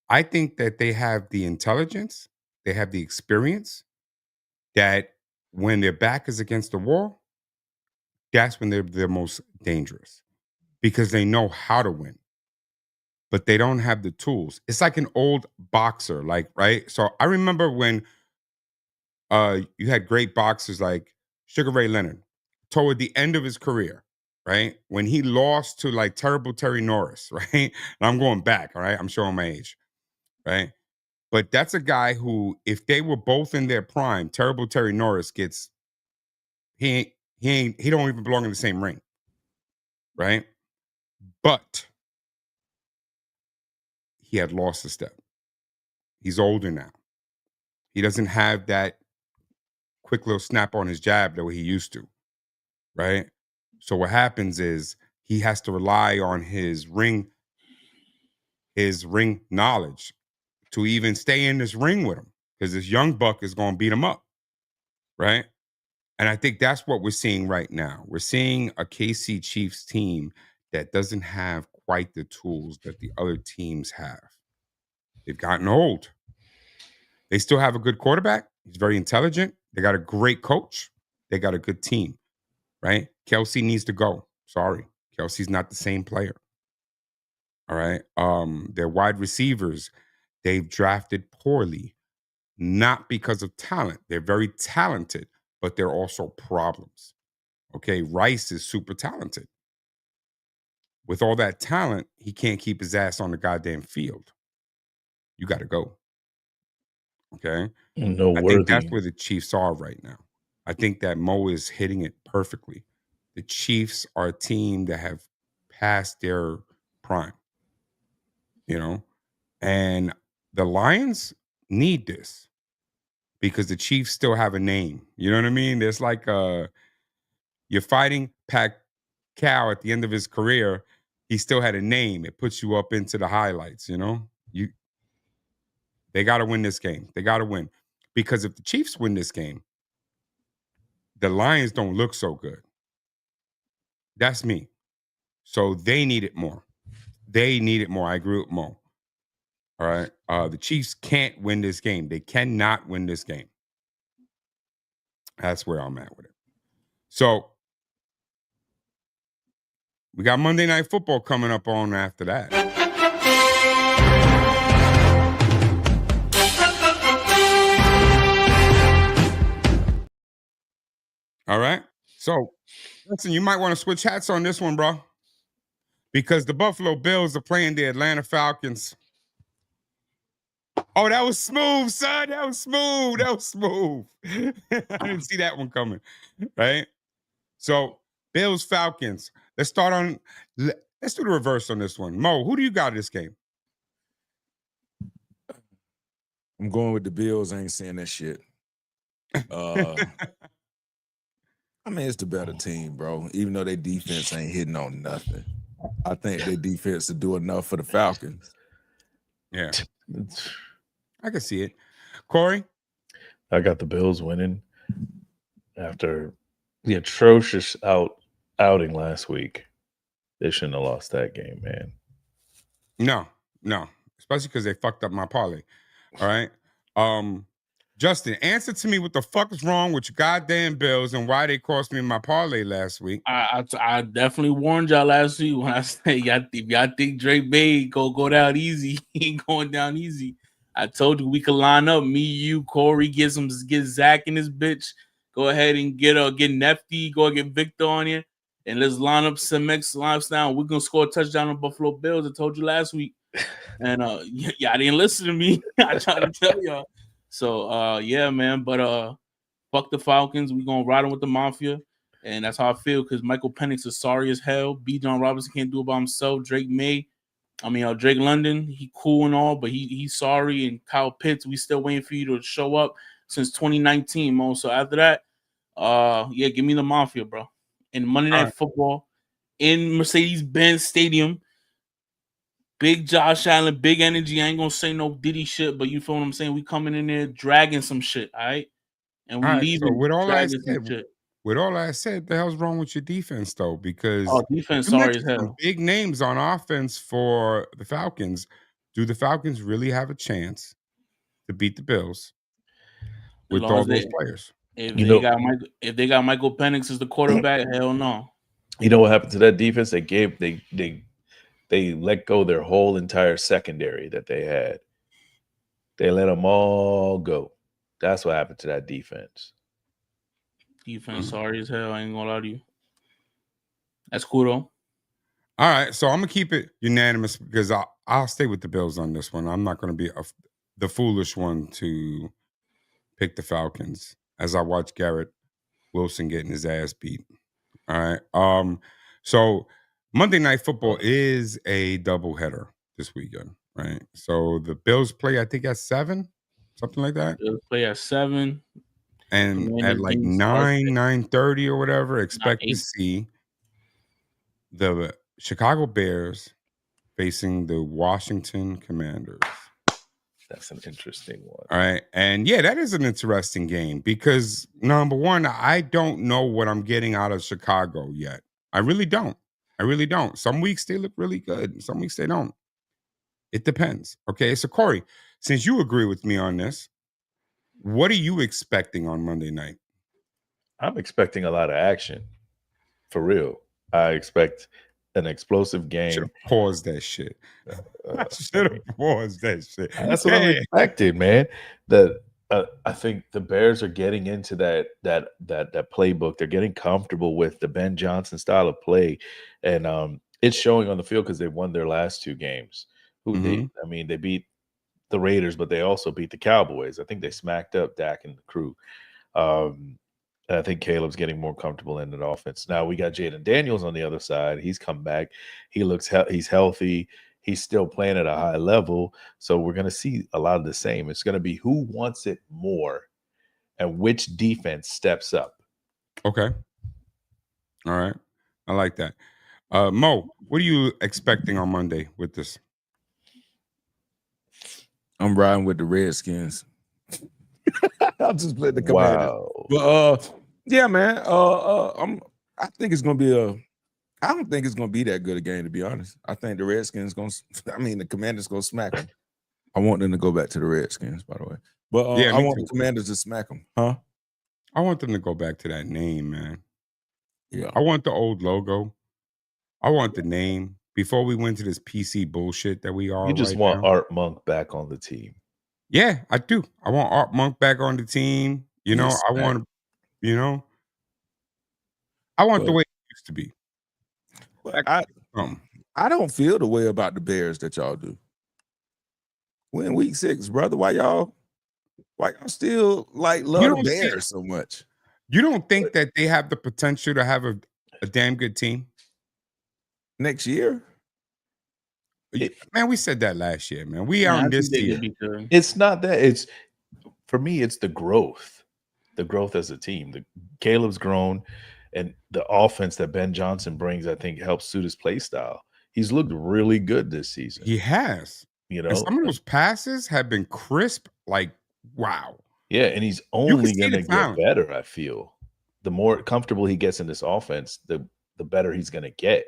I think that they have the intelligence, they have the experience that when their back is against the wall, that's when they're most dangerous because they know how to win, but they don't have the tools. It's like an old boxer, like, right? So I remember when you had great boxers like Sugar Ray Leonard toward the end of his career, right? When he lost to like terrible Terry Norris, right? And I'm going back, all right? I'm showing my age, right? But that's a guy who, if they were both in their prime, terrible Terry Norris gets he don't even belong in the same ring, right? But he had lost a step. He's older now. He doesn't have that quick little snap on his jab the way he used to, right? So what happens is he has to rely on his ring knowledge to even stay in this ring with him because this young buck is going to beat him up, right? And I think that's what we're seeing right now. We're seeing a KC Chiefs team that doesn't have quite the tools that the other teams have. They've gotten old. They still have a good quarterback. He's very intelligent. They got a great coach. They got a good team, right? Kelsey needs to go. Sorry. Kelsey's not the same player. All right. Their wide receivers, they've drafted poorly, not because of talent. They're very talented, but they're also problems. Okay. Rice is super talented. With all that talent, he can't keep his ass on the goddamn field. You got to go. Okay. No I think that's worthy. where the Chiefs are right now. I think that Mo is hitting it perfectly. The Chiefs are a team that have passed their prime, you know, and the Lions need this because the Chiefs still have a name. You know what I mean? There's like you're fighting Pacquiao at the end of his career. He still had a name. It puts you up into the highlights, you know? They got to win this game. They got to win. Because if the Chiefs win this game, the Lions don't look so good. That's me. So they need it more. They need it more. I agree with Mo. All right. The Chiefs can't win this game. They cannot win this game. That's where I'm at with it. So we got Monday Night Football coming up on after that. All right. So listen, you might want to switch hats on this one, bro. Because the Buffalo Bills are playing the Atlanta Falcons. Oh, that was smooth, son. That was smooth. That was smooth. I didn't see that one coming. Right? So, Bills Falcons. Let's do the reverse on this one. Mo, who do you got in this game? I'm going with the Bills. I ain't saying that shit. I mean, it's the better team, bro. Even though their defense ain't hitting on nothing. I think their defense will do enough for the Falcons. Yeah. I can see it. Corey? I got the Bills winning after the atrocious outing last week. They shouldn't have lost that game, man. No. Especially because they fucked up my parlay. All right. Justin, answer to me what the fuck is wrong with your goddamn Bills and why they cost me my parlay last week. I definitely warned y'all last week when I said if y'all think Drake May go down easy, he ain't going down easy. I told you we could line up me, you, Corey, get Zach in this bitch. Go ahead and get Nefty, go get Victor on you, and let's line up some X lifestyle. We're gonna score a touchdown on Buffalo Bills. I told you last week, and y'all didn't listen to me. I tried to tell y'all. So yeah, man. But fuck the Falcons. We gonna ride them with the Mafia. And that's how I feel because Michael Penix is sorry as hell. B. John Robinson can't do it by himself. Drake London, he cool and all, but he's sorry. And Kyle Pitts, we still waiting for you to show up since 2019, Mo. So after that, yeah, give me the Mafia, bro. And Monday Night Football in Mercedes-Benz Stadium. Big Josh Allen, big energy. I ain't gonna say no Diddy shit, but you feel what I'm saying? We coming in there dragging some shit, all right? And we All right. So leaving dragging some shit. with all that said, the hell's wrong with your defense though? Because Oh, defense you sorry as mentioned some hell. big names on offense for the Falcons. Do the Falcons really have a chance to beat the Bills with all those players? If You they know- got if they got Michael Penix as the quarterback, hell no. You know what happened to that defense? They let go their whole entire secondary that they had. They let them all go. That's what happened to that defense. Defense sorry as hell. I ain't gonna lie to you. That's cool though. All right, so I'm gonna keep it unanimous because I'll stay with the Bills on this one. I'm not gonna be the foolish one to pick the Falcons as I watch Garrett Wilson getting his ass beat. All right. So Monday Night Football is a doubleheader this weekend, right? So the Bills play, I think, at 7, something like that. Bills play at 7. And Commanders at like game starts 9:30 or whatever, expect to 8. see the Chicago Bears facing the Washington Commanders. That's an interesting one. All right. And yeah, that is an interesting game because number one, I don't know what I'm getting out of Chicago yet. I really don't. Some weeks they look really good. Some weeks they don't. It depends. Okay. So Corey, since you agree with me on this, what are you expecting on Monday night? I'm expecting a lot of action. For real. I expect an explosive game. Should have paused that shit. I should have paused that shit. That's what I'm expecting, man. I think the Bears are getting into that playbook. They're getting comfortable with the Ben Johnson style of play, and it's showing on the field because they won their last 2 games. They beat the Raiders, but they also beat the Cowboys. I think they smacked up Dak and the crew. And I think Caleb's getting more comfortable in that offense. Now we got Jaden Daniels on the other side. He's come back. He looks he's healthy. He's still playing at a high level. So we're going to see a lot of the same. It's going to be who wants it more and which defense steps up. Okay. All right. I like that. Mo, what are you expecting on Monday with this? I'm riding with the Redskins. I'll just play the Commanders. Wow. But yeah, man. I think it's gonna be I don't think it's gonna be that good a game, to be honest. I think the Redskins the Commanders gonna smack them. I want them to go back to the Redskins, by the way. But Yeah, I me want too. the Commanders to smack them, huh? I want them to go back to that name, man. Yeah. I want the old logo. I want the name before we went to this PC bullshit that we are. You just right want now. Art Monk back on the team. Yeah, I do. I want Art Monk back on the team. You know, Yes, I man. want, I want the But- way it used to be. But I don't feel the way about the Bears that y'all do. We're in week 6, brother. Why y'all still love the don't see- Bears so much? You don't think that they have the potential to have a damn good team? Next year? Man, we said that last year, man. We are on this year. It's not that. It's for me. It's the growth as a team. Caleb's grown, and the offense that Ben Johnson brings, I think, helps suit his play style. He's looked really good this season. He has. You know, And some of those passes have been crisp. Like, wow. yeah, and he's can only see going to the get talent. better. I feel the more comfortable he gets in this offense, the better he's going to get.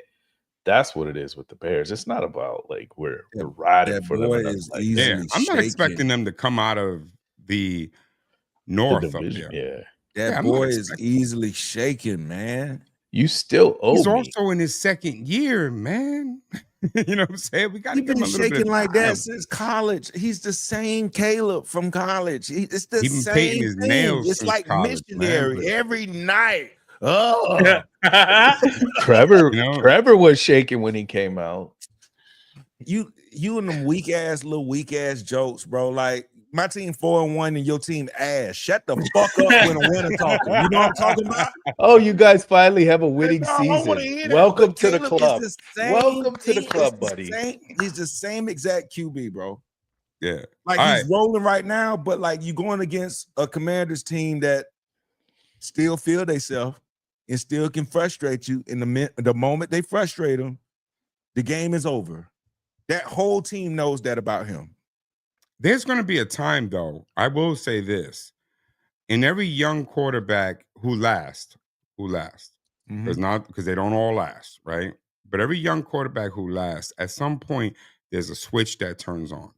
That's what it is with the Bears. It's not about like we're riding That for them. boy and is like, easily Yeah, I'm not shaken. expecting them to come out of the the north up division. there. Yeah, That Yeah, I'm not boy is expecting- easily shaken, man. you still owe He's me. also in his 2nd year, man. You know what I'm saying? We got to He's give him been a little bit shaking of like time. that since college. He's the same Caleb from college. It's the He been same painting his thing. nails It's since like college, missionary man, but- every night. Oh, Trevor You know? Trevor was shaking when he came out. you and them weak ass jokes, bro. Like my team 4-1 and your team ass. Shut the fuck up when a winner talking. You know what I'm talking about? Oh, you guys finally have a winning No, I don't wanna season. hear that, Welcome but to the Caleb is club. the same Welcome to the thing. club, It's the buddy. same- He's the same exact QB, bro. Yeah. Like All he's right. rolling right now, but like you going against a Commanders team that still feel themselves and still can frustrate you. In the moment they frustrate them, the game is over. That whole team knows that about him. There's going to be a time, though. I will say this: in every young quarterback who lasts, because they don't all last, right? But every young quarterback who lasts, at some point, there's a switch that turns on.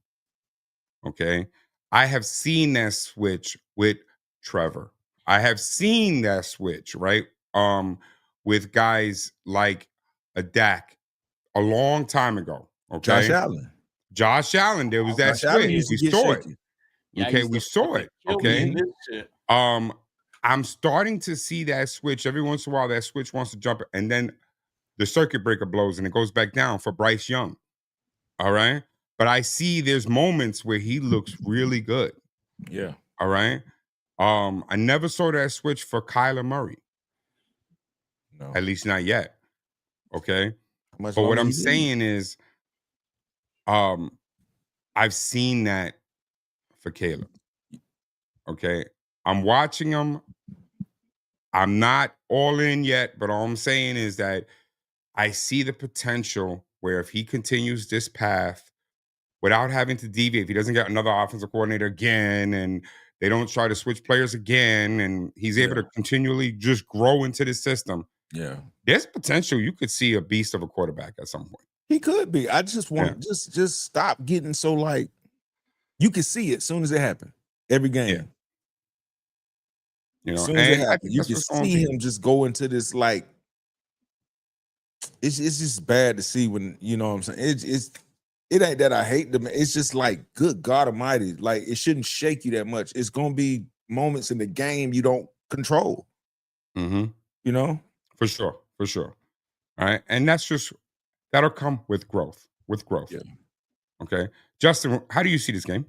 Okay, I have seen that switch with Trevor. I have seen that switch, right? With guys like a Dak a long time ago. Josh Okay, Allen. Josh Allen, there was that Josh Allen switch. used to We get saw it. shaky. Yeah, Okay, we saw it. Okay. This shit. I'm starting to see that switch. Every once in a while, that switch wants to jump, and then the circuit breaker blows and it goes back down for Bryce Young. All right. But I see there's moments where he looks really good. Yeah. All right. I never saw that switch for Kyler Murray. No. At least not yet. Okay. Much But what longer I'm he did. saying is, I've seen that for Caleb. Okay. I'm watching him. I'm not all in yet, but all I'm saying is that I see the potential where if he continues this path without having to deviate, if he doesn't get another offensive coordinator again and they don't try to switch players again, and he's able to continually just grow into the system, there's potential you could see a beast of a quarterback at some point. He could be. I just want just stop getting so like you can see it as soon as it happened. Every game. Yeah. You know, as soon as it and I happened, think you that's can what's going see to be. him just go into this like it's just bad to see when you know what I'm saying. It ain't that I hate them. It's just like good God Almighty, like it shouldn't shake you that much. It's gonna be moments in the game you don't control. Mm-hmm. You know, for sure. All right, and that'll come with growth. Yeah. Okay, Justin, how do you see this game?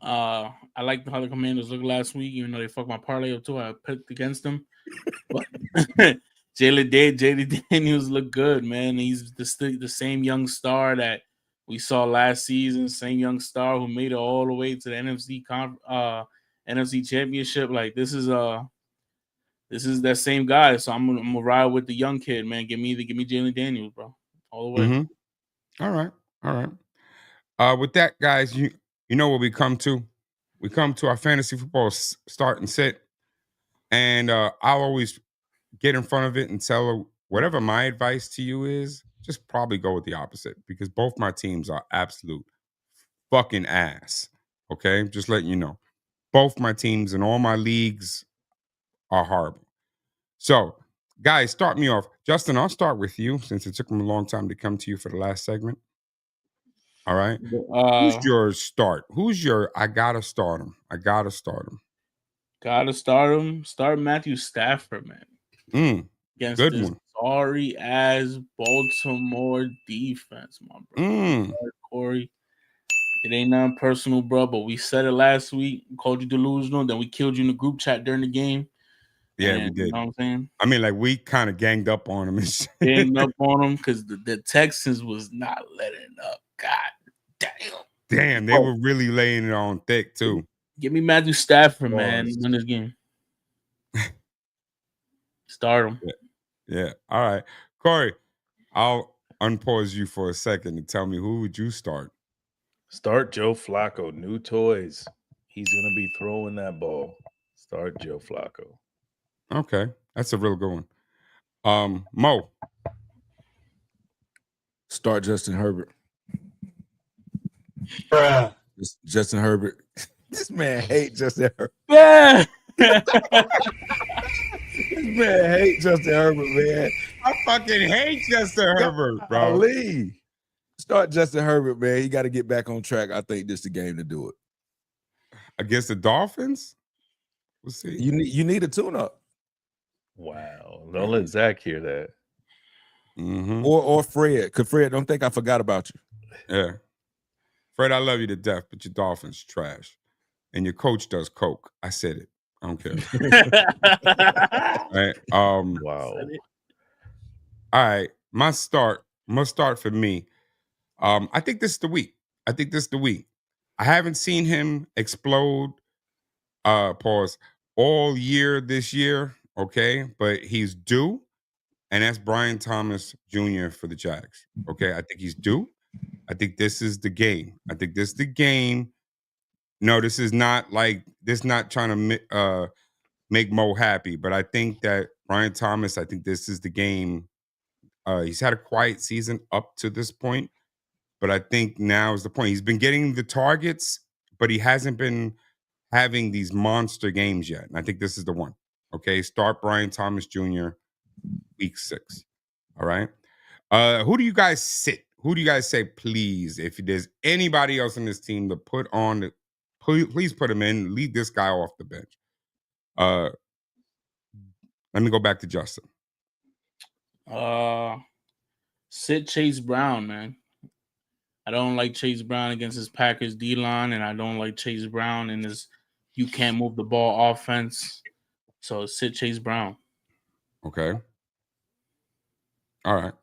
I like how the Commanders looked last week, even though they fucked my parlay up too. I picked against them. But Jalen Daniels look good, man. He's the same young star that we saw last season, same young star who made it all the way to the NFC Championship. Like this is that same guy. So I'm gonna ride with the young kid, man. Give me Jalen Daniels, bro, all the way. Mm-hmm. All right. With that, guys, you know what we come to? We come to our fantasy football start and sit, and I'll always get in front of it and tell her whatever my advice to you is. Just probably go with the opposite because both my teams are absolute fucking ass. Okay, just letting you know, both my teams in all my leagues are horrible. So, guys, start me off. Justin, I'll start with you since it took me a long time to come to you for the last segment. All right. Who's your start? Who's your I gotta start him? Gotta start him. Start Matthew Stafford, man. Against Good this one. sorry ass Baltimore defense, my bro. Corey. It ain't nothing personal, bro. But we said it last week. We called you delusional. Then we killed you in the group chat during the game. Yeah, and, we did. You know what I'm saying? I mean, like we kind of ganged up on him. Ganged up on him because the Texans was not letting up. God damn. They were really laying it on thick too. Give me Matthew Stafford, man. Win this game. Start him. Yeah. All right. Corey, I'll unpause you for a second and tell me who would you start? Start Joe Flacco. New toys. He's going to be throwing that ball. Start Joe Flacco. Okay. That's a real good one. Mo. Start Justin Herbert. Bruh. Justin Herbert. This man hates Justin Herbert. Yeah. This man hates Justin Herbert, man. I fucking hate Justin Herbert, bro. Lee. Start Justin Herbert, man. He got to get back on track. I think this is the game to do it. Against the Dolphins? We'll see. You need a tune-up. Wow. Don't let Zach hear that. Mm-hmm. Or Fred. Because Fred, don't think I forgot about you. Yeah. Fred, I love you to death, but your Dolphins trash. And your coach does coke. I said it. I don't care. Right? Wow. All right. My start for me. I think this is the week. I haven't seen him explode all year this year. Okay. But he's due. And that's Brian Thomas Jr. for the Jags. Okay. I think he's due. I think this is the game. I think this is the game. No, this is not trying to make Mo happy, but I think that Brian Thomas, I think this is the game. He's had a quiet season up to this point, but I think now is the point. He's been getting the targets, but he hasn't been having these monster games yet. And I think this is the one. Okay, start Brian Thomas Jr. week 6. All right. Who do you guys sit? Who do you guys say, please, if there's anybody else in this team to put on, please put him in. Leave this guy off the bench. Let me go back to Justin. Sit Chase Brown, man. I don't like Chase Brown against his Packers D-line, and I don't like Chase Brown in his you can't move the ball offense. So sit Chase Brown. Okay. All right.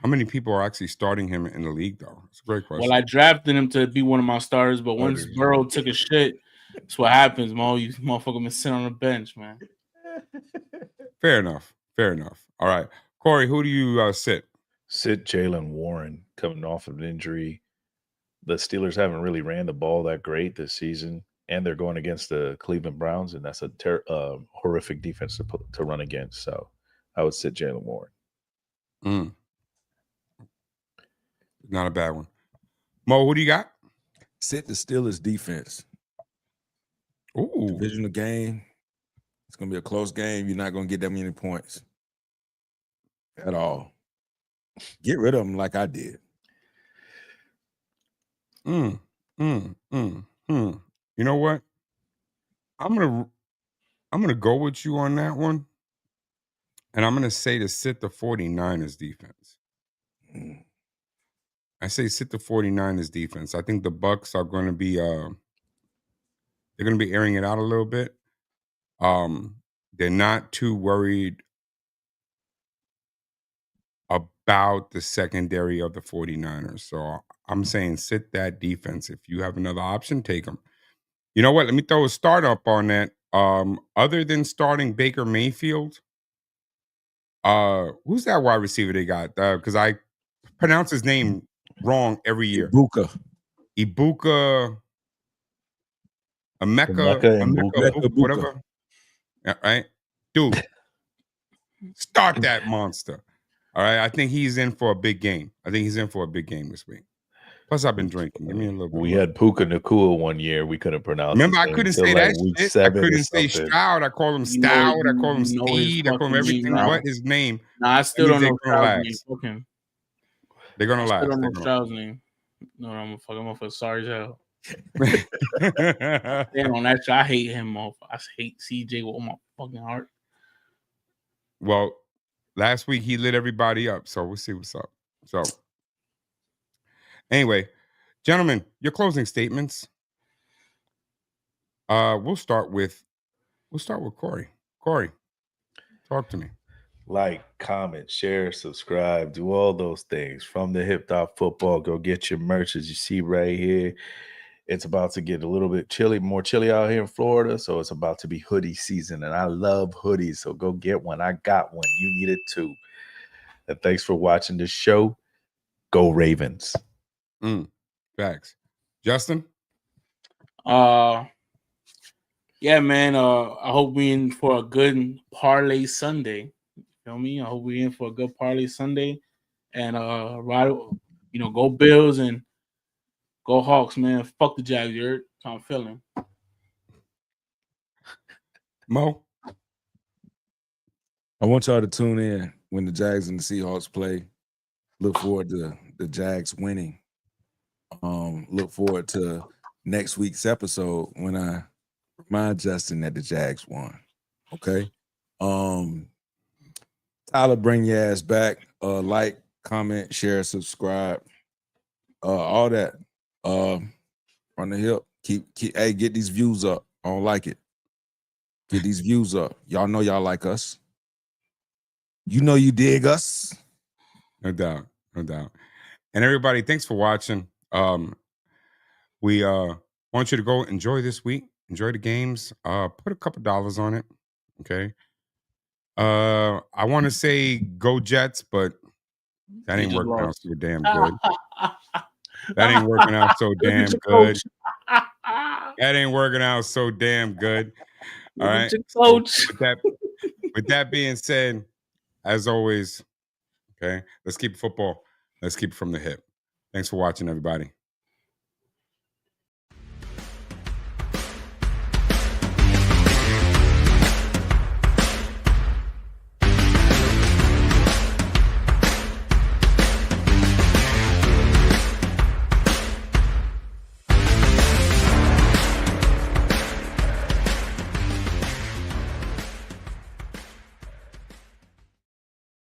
How many people are actually starting him in the league, though? It's a great question. Well, I drafted him to be one of my starters, but once Burrow took a shit, that's what happens, Mo. You motherfucker been sitting on the bench, man. Fair enough. All right. Corey, who do you sit? Sit Jaylen Warren coming off of an injury. The Steelers haven't really ran the ball that great this season, and they're going against the Cleveland Browns, and that's a horrific defense to run against. So I would sit Jaylen Warren. Not a bad one. Mo, who do you got? Sit the Steelers defense. Ooh. Divisional game. It's going to be a close game. You're not going to get that many points at all. Get rid of them like I did. You know what? I'm gonna go with you on that one. And I'm gonna say to sit the 49ers defense. I say sit the 49ers defense. I think the Bucks are gonna be they're gonna be airing it out a little bit. They're not too worried about the secondary of the 49ers. So I'm saying sit that defense. If you have another option, take them. You know what? Let me throw a start up on that. Other than starting Baker Mayfield, who's that wide receiver they got? Because I pronounce his name wrong every year. Ibuka, Emeka, whatever. Yeah, right, dude. Start that monster. All right, I think he's in for a big game. This week. Plus, I've been drinking. Give me a little bit. We had Puka Nakua one year. We couldn't pronounce. Remember, I couldn't say that shit. I couldn't say Stroud. I call him Stout. I call him Steed. I call him everything but his name. Nah, I still don't know Stroud's name. Okay. They're gonna laugh. I still don't know Stroud's name. No, I'm fucking sorry as hell. Damn, on that shit, I hate him. I hate CJ with all my fucking heart. Well, last week he lit everybody up, so we'll see what's up. So, anyway, gentlemen, your closing statements. We'll start with Corey. Corey, talk to me. Like, comment, share, subscribe, do all those things. From the Hip Hop Football, go get your merch as you see right here. It's about to get a little bit more chilly out here in Florida, so it's about to be hoodie season, and I love hoodies, so go get one. I got one. You need it too. And thanks for watching this show. Go Ravens. Facts. Justin? Yeah, man. I hope we in for a good parlay Sunday. You feel me? I hope we in for a good parlay Sunday. And go Bills and go Hawks, man. Fuck the Jags, you heard? That's how I'm feeling. Mo? I want y'all to tune in when the Jags and the Seahawks play. Look forward to the Jags winning. Look forward to next week's episode when I remind Justin that the Jags won. Okay? Tyler, bring your ass back. Like, comment, share, subscribe. All that. On the hip. Hey, get these views up. I don't like it. Get these views up. Y'all know y'all like us. You know you dig us. No doubt. And everybody, thanks for watching. We want you to go enjoy this week. Enjoy the games. Put a couple dollars on it. Okay. I want to say go Jets, but That He ain't just working out lost. so damn good. That ain't working out so Look damn at your good. coach. That ain't working out so damn good. All Look at right. your So coach. with that being said, as always, okay, let's keep football. Let's keep it from the hip. Thanks for watching, everybody.